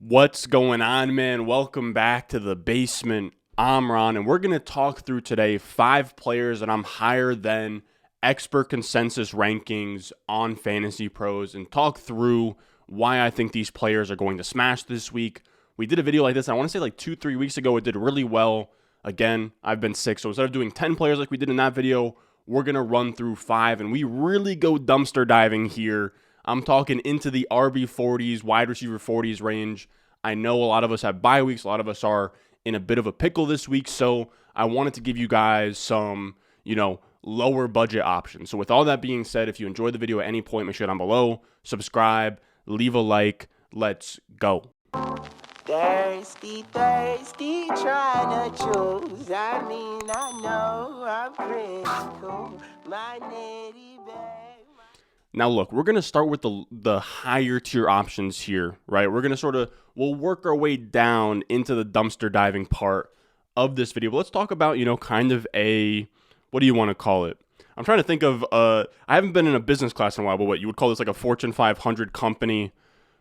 What's going on, man? Welcome back to the basement. I'm Ron, and we're going to talk through today 5 players that I'm higher than expert consensus rankings on Fantasy Pros and talk through why I think these players are going to smash this week. We did a video like this, I want to say like 2-3 weeks ago. It did really well. Again, I've been sick, so instead of doing 10 players like we did in that video, we're going to run through 5, and we really go dumpster diving here. I'm talking into the RB 40s, wide receiver 40s range. I know a lot of us have bye weeks. A lot of us are in a bit of a pickle this week. So I wanted to give you guys some, lower budget options. So with all that being said, if you enjoyed the video at any point, make sure down below, subscribe, leave a like. Let's go. Thirsty, trying to choose. I know I'm pretty cool. My nitty bag. Now, look, we're going to start with the higher tier options here, right? We're going to we'll work our way down into the dumpster diving part of this video. But let's talk about, kind of what do you want to call it? I'm trying to think of, I haven't been in a business class in a while, but what you would call this like a Fortune 500 company.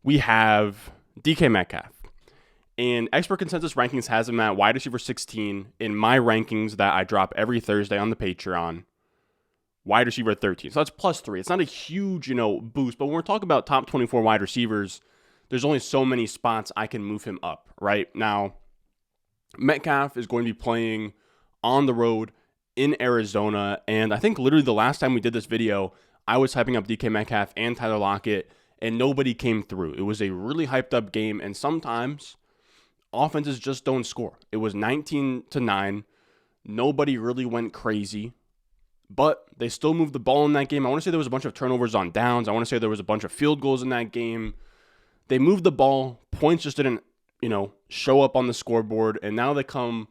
We have DK Metcalf. And expert consensus rankings has him at wide receiver 16 in my rankings that I drop every Thursday on the Patreon. Wide receiver 13. So that's plus 3. It's not a huge, boost. But when we're talking about top 24 wide receivers, there's only so many spots I can move him up, right? Now, Metcalf is going to be playing on the road in Arizona. And I think literally the last time we did this video, I was hyping up DK Metcalf and Tyler Lockett, and nobody came through. It was a really hyped up game. And sometimes offenses just don't score. It was 19-9. Nobody really went crazy. But they still moved the ball in that game. I want to say there was a bunch of turnovers on downs. I want to say there was a bunch of field goals in that game. They moved the ball. Points just didn't, show up on the scoreboard. And now they come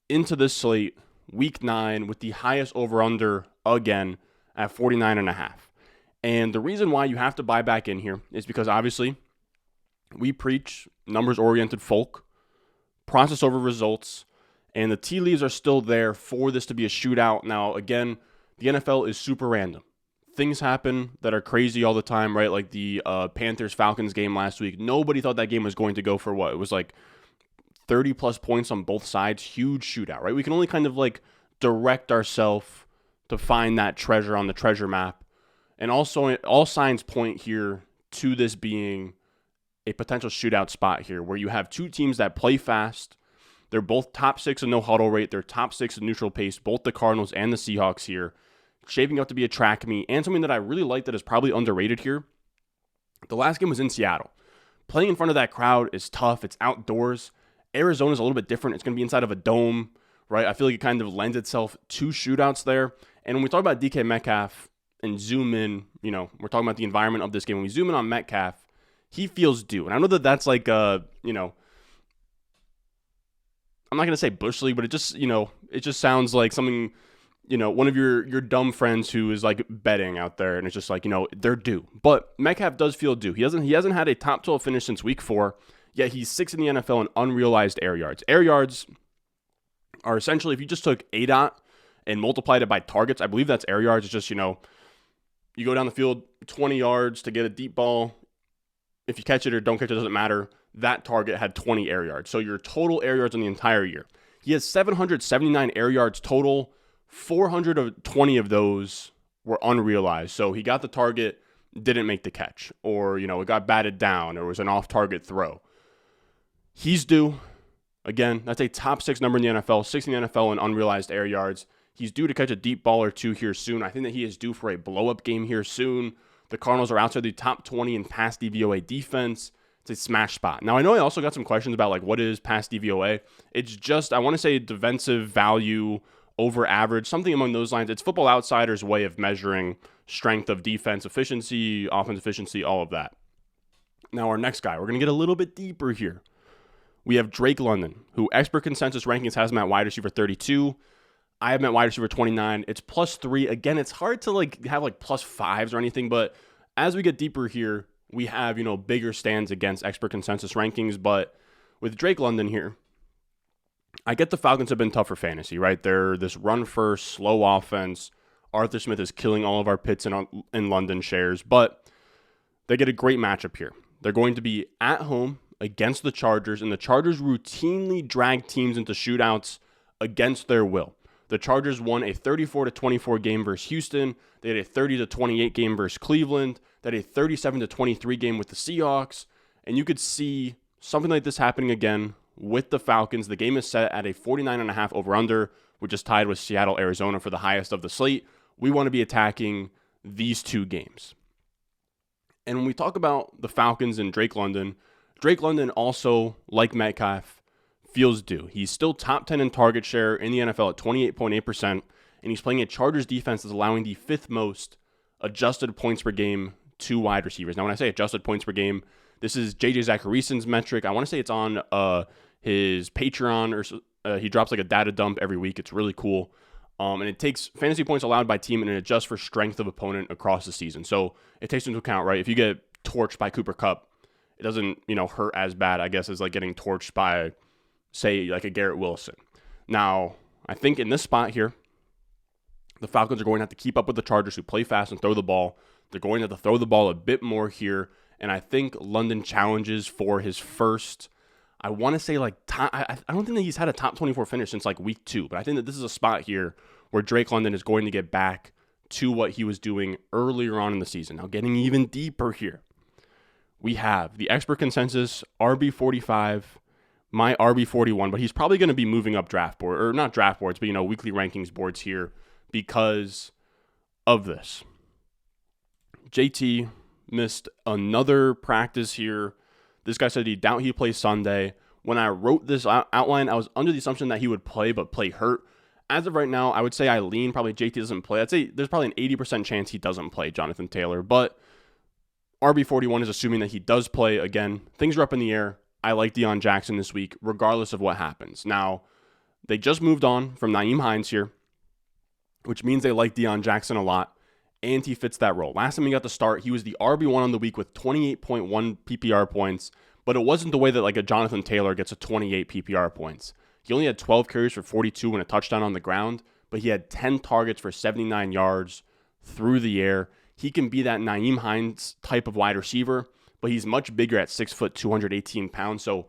into this slate, week 9, with the highest over-under again at 49.5. And the reason why you have to buy back in here is because obviously we preach numbers-oriented folk, process over results, and the tea leaves are still there for this to be a shootout. Now, again, the NFL is super random. Things happen that are crazy all the time, right? Like the Panthers-Falcons game last week. Nobody thought that game was going to go for what? It was like 30-plus points on both sides. Huge shootout, right? We can only kind of like direct ourselves to find that treasure on the treasure map. And also, all signs point here to this being a potential shootout spot here where you have two teams that play fast. They're both top 6 in no huddle rate. They're top 6 in neutral pace, both the Cardinals and the Seahawks here. Shaping up to be a track meet. And something that I really like that is probably underrated here. The last game was in Seattle. Playing in front of that crowd is tough. It's outdoors. Arizona's a little bit different. It's going to be inside of a dome, right? I feel like it kind of lends itself to shootouts there. And when we talk about DK Metcalf and zoom in, we're talking about the environment of this game. When we zoom in on Metcalf, he feels due. And I know that that's like, I'm not going to say Bush League, but it just sounds like something, one of your dumb friends who is like betting out there, and it's just like, they're due. But Metcalf does feel due. He hasn't had a top 12 finish since week 4, yet he's 6th in the NFL in unrealized air yards. Air yards are essentially, if you just took ADOT and multiplied it by targets, I believe that's air yards. It's just, you go down the field 20 yards to get a deep ball. If you catch it or don't catch it, doesn't matter. That target had 20 air yards. So your total air yards in the entire year. He has 779 air yards total. 420 of those were unrealized. So he got the target, didn't make the catch. Or, it got batted down. Or it was an off-target throw. He's due. Again, that's a top 6 number in the NFL. 6th in the NFL in unrealized air yards. He's due to catch a deep ball or two here soon. I think that he is due for a blow-up game here soon. The Cardinals are outside the top 20 in pass DVOA defense. It's a smash spot. Now, I know I also got some questions about, like, what is pass DVOA? It's just, I want to say defensive value over average, something among those lines. It's Football Outsiders' way of measuring strength of defense efficiency, offense efficiency, all of that. Now, our next guy, we're going to get a little bit deeper here. We have Drake London, who expert consensus rankings has him at wide receiver 32. I have him at wide receiver 29. It's plus 3. Again, it's hard to have plus 5s or anything, but as we get deeper here, we have, bigger stands against expert consensus rankings. But with Drake London here, I get the Falcons have been tough for fantasy, right? They're this run-first, slow offense. Arthur Smith is killing all of our Pitts in London shares, but they get a great matchup here. They're going to be at home against the Chargers, and the Chargers routinely drag teams into shootouts against their will. The Chargers won a 34-24 game versus Houston. They had a 30-28 game versus Cleveland. They had a 37-23 game with the Seahawks. And you could see something like this happening again with the Falcons. The game is set at a 49.5 over-under, which is tied with Seattle, Arizona for the highest of the slate. We want to be attacking these two games. And when we talk about the Falcons and Drake London also, like Metcalf, feels due. He's still top 10 in target share in the NFL at 28.8%, and he's playing a Chargers defense that's allowing the fifth most adjusted points per game to wide receivers. Now, when I say adjusted points per game, this is J.J. Zacharyason's metric. I want to say it's on his Patreon, or he drops like a data dump every week. It's really cool. And it takes fantasy points allowed by team and it adjusts for strength of opponent across the season. So it takes into account, right, if you get torched by Cooper Kupp, it doesn't, hurt as bad, I guess, as like getting torched by, say, like a Garrett Wilson. Now, I think in this spot here, the Falcons are going to have to keep up with the Chargers, who play fast and throw the ball. They're going to have to throw the ball a bit more here. And I think London challenges for his first, I want to say like, I don't think that he's had a top 24 finish since like week 2. But I think that this is a spot here where Drake London is going to get back to what he was doing earlier on in the season. Now, getting even deeper here, we have the expert consensus RB45, my RB41, but he's probably going to be moving up draft board, or not draft boards, but, weekly rankings boards here because of this. JT missed another practice here. This guy said he doubt he plays Sunday. When I wrote this outline, I was under the assumption that he would play, but play hurt. As of right now, I would say I lean probably JT doesn't play. I'd say there's probably an 80% chance he doesn't play Jonathan Taylor, but RB41 is assuming that he does play. Again, things are up in the air. I like Deon Jackson this week, regardless of what happens. Now, they just moved on from Nyheim Hines here, which means they like Deon Jackson a lot, and he fits that role. Last time he got the start, he was the RB1 on the week with 28.1 PPR points, but it wasn't the way that like a Jonathan Taylor gets a 28 PPR points. He only had 12 carries for 42 and a touchdown on the ground, but he had 10 targets for 79 yards through the air. He can be that Nyheim Hines type of wide receiver, but he's much bigger at 6 foot, 218 pounds. So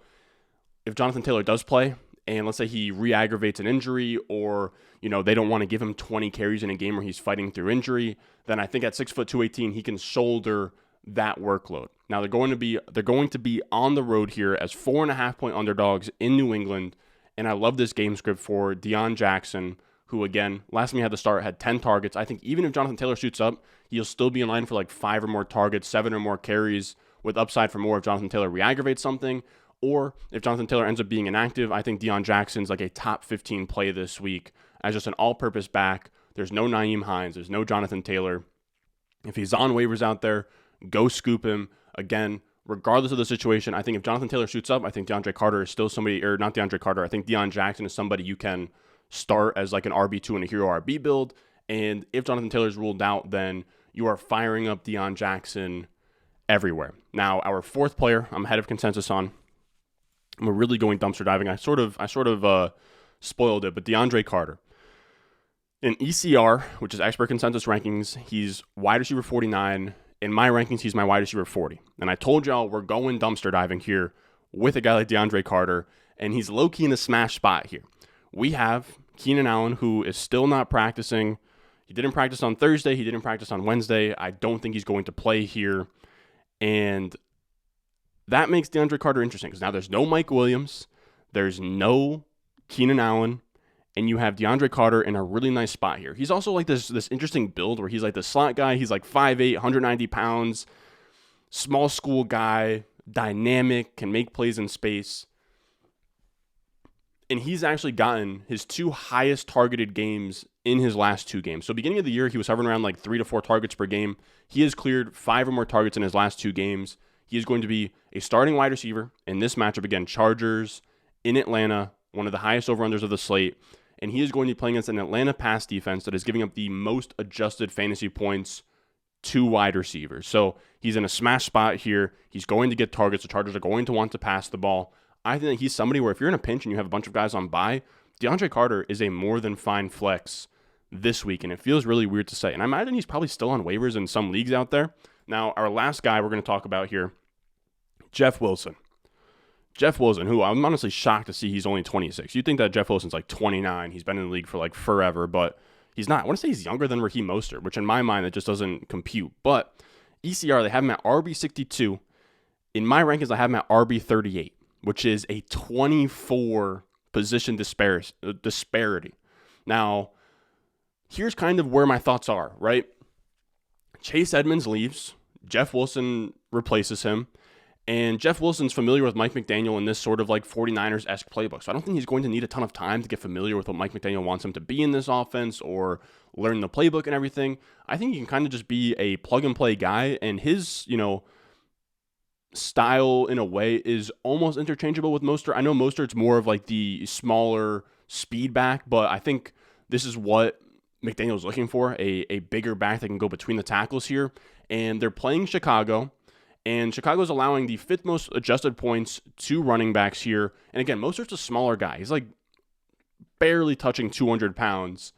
if Jonathan Taylor does play, and let's say he re-aggravates an injury, or they don't want to give him 20 carries in a game where he's fighting through injury, then I think at 6 foot, 218 he can shoulder that workload. Now they're going to be on the road here as 4.5 point underdogs in New England, and I love this game script for Deon Jackson, who, again, last time he had the start, had 10 targets. I think even if Jonathan Taylor shoots up, he'll still be in line for like 5 or more targets, 7 or more carries, with upside for more if Jonathan Taylor re-aggravates something. Or if Jonathan Taylor ends up being inactive, I think Deon Jackson's like a top 15 play this week as just an all-purpose back. There's no Nyheim Hines. There's no Jonathan Taylor. If he's on waivers out there, go scoop him. Again, regardless of the situation, I think if Jonathan Taylor shoots up, I think Deandre Carter is still somebody, or not Deandre Carter, I think Deon Jackson is somebody you can start as like an RB2 in a hero RB build. And if Jonathan Taylor is ruled out, then you are firing up Deon Jackson everywhere. Now, our fourth player, I'm ahead of consensus on. I'm really going dumpster diving. I sort of spoiled it, but Deandre Carter. In ECR, which is expert consensus rankings, he's wide receiver 49. In my rankings, he's my wide receiver 40. And I told y'all we're going dumpster diving here with a guy like Deandre Carter, and he's low-key in a smash spot here. We have Keenan Allen, who is still not practicing. He didn't practice on Thursday. He didn't practice on Wednesday. I don't think he's going to play here. And that makes Deandre Carter interesting because now there's no Mike Williams. There's no Keenan Allen. And you have Deandre Carter in a really nice spot here. He's also like this interesting build where he's like the slot guy. He's like 5'8", 190 pounds, small school guy, dynamic, can make plays in space. And he's actually gotten his 2 highest targeted games in his last 2 games. So beginning of the year, he was hovering around like 3 to 4 targets per game. He has cleared 5 or more targets in his last 2 games. He is going to be a starting wide receiver in this matchup. Again, Chargers in Atlanta, one of the highest over-unders of the slate. And he is going to be playing against an Atlanta pass defense that is giving up the most adjusted fantasy points to wide receivers. So he's in a smash spot here. He's going to get targets. The Chargers are going to want to pass the ball. I think that he's somebody where if you're in a pinch and you have a bunch of guys on bye, Deandre Carter is a more than fine flex this week, and it feels really weird to say. And I imagine he's probably still on waivers in some leagues out there. Now, our last guy we're going to talk about here, Jeff Wilson. Jeff Wilson, who I'm honestly shocked to see he's only 26. You'd think that Jeff Wilson's like 29. He's been in the league for like forever, but he's not. I want to say he's younger than Raheem Mostert, which in my mind, that just doesn't compute. But ECR, they have him at RB62. In my rankings, I have him at RB38, which is a 24 position disparity. Now, here's kind of where my thoughts are, right? Chase Edmonds leaves. Jeff Wilson replaces him. And Jeff Wilson's familiar with Mike McDaniel in this sort of like 49ers-esque playbook. So I don't think he's going to need a ton of time to get familiar with what Mike McDaniel wants him to be in this offense or learn the playbook and everything. I think he can kind of just be a plug-and-play guy. And his, style in a way is almost interchangeable with Mostert. I know Mostert's more of like the smaller speed back, but I think this is what McDaniel's looking for, a bigger back that can go between the tackles here. And they're playing Chicago. And Chicago's allowing the 5th most adjusted points to running backs here. And again, Mostert's a smaller guy. He's like barely touching 200 pounds.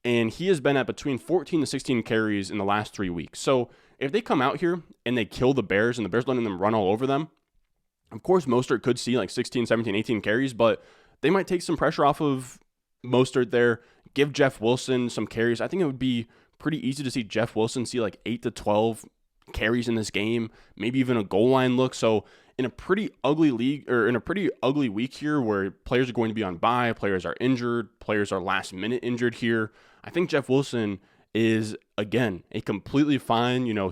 And he has been at between 14 to 16 carries in the last 3 weeks. So if they come out here and they kill the Bears and the Bears letting them run all over them, of course, Mostert could see like 16, 17, 18 carries, but they might take some pressure off of Mostert there, give Jeff Wilson some carries. I think it would be pretty easy to see Jeff Wilson see like 8 to 12 carries in this game, maybe even a goal line look. So in a pretty ugly league, or in a pretty ugly week here where players are going to be on bye, players are injured, players are last minute injured here, I think Jeff Wilson is, again, a completely fine, hero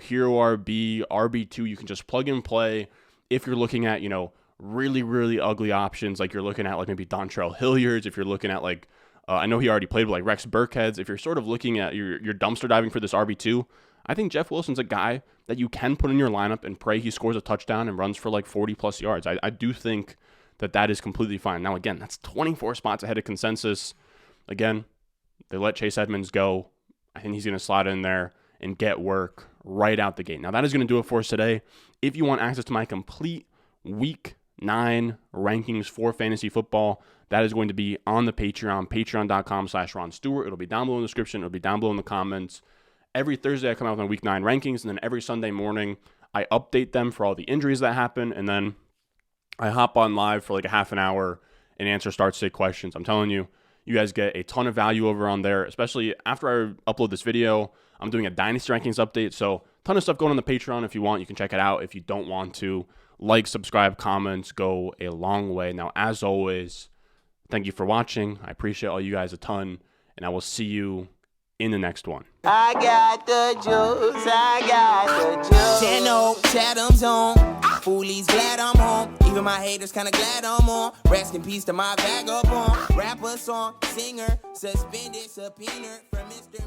RB2. You can just plug and play if you're looking at, really, really ugly options. Like you're looking at like maybe Dontrell Hilliards. If you're looking at like, I know he already played with like Rex Burkheads. If you're sort of looking at your dumpster diving for this RB2, I think Jeff Wilson's a guy that you can put in your lineup and pray he scores a touchdown and runs for like 40 plus yards. I do think that is completely fine. Now, again, that's 24 spots ahead of consensus. Again, they let Chase Edmonds go. I think he's going to slot in there and get work right out the gate. Now, that is going to do it for us today. If you want access to my complete Week 9 rankings for fantasy football, that is going to be on the Patreon, patreon.com/Ron Stewart. It'll be down below in the description. It'll be down below in the comments. Every Thursday, I come out with my Week 9 rankings, and then every Sunday morning, I update them for all the injuries that happen, and then I hop on live for like a half an hour and answer start-sit questions. I'm telling you, you guys get a ton of value over on there, especially after I upload this video. I'm doing a Dynasty Rankings update, so a ton of stuff going on the Patreon. If you want, you can check it out. If you don't want to, like, subscribe, comments go a long way. Now, as always, thank you for watching. I appreciate all you guys a ton, and I will see you in the next one. I got the juice, I got the juice. Channel, Chatham's on. Foolies glad I'm home. Even my haters kinda glad I'm on. Rest in peace to my vagabond. Rapper, song, singer, suspended, subpoena from Mr.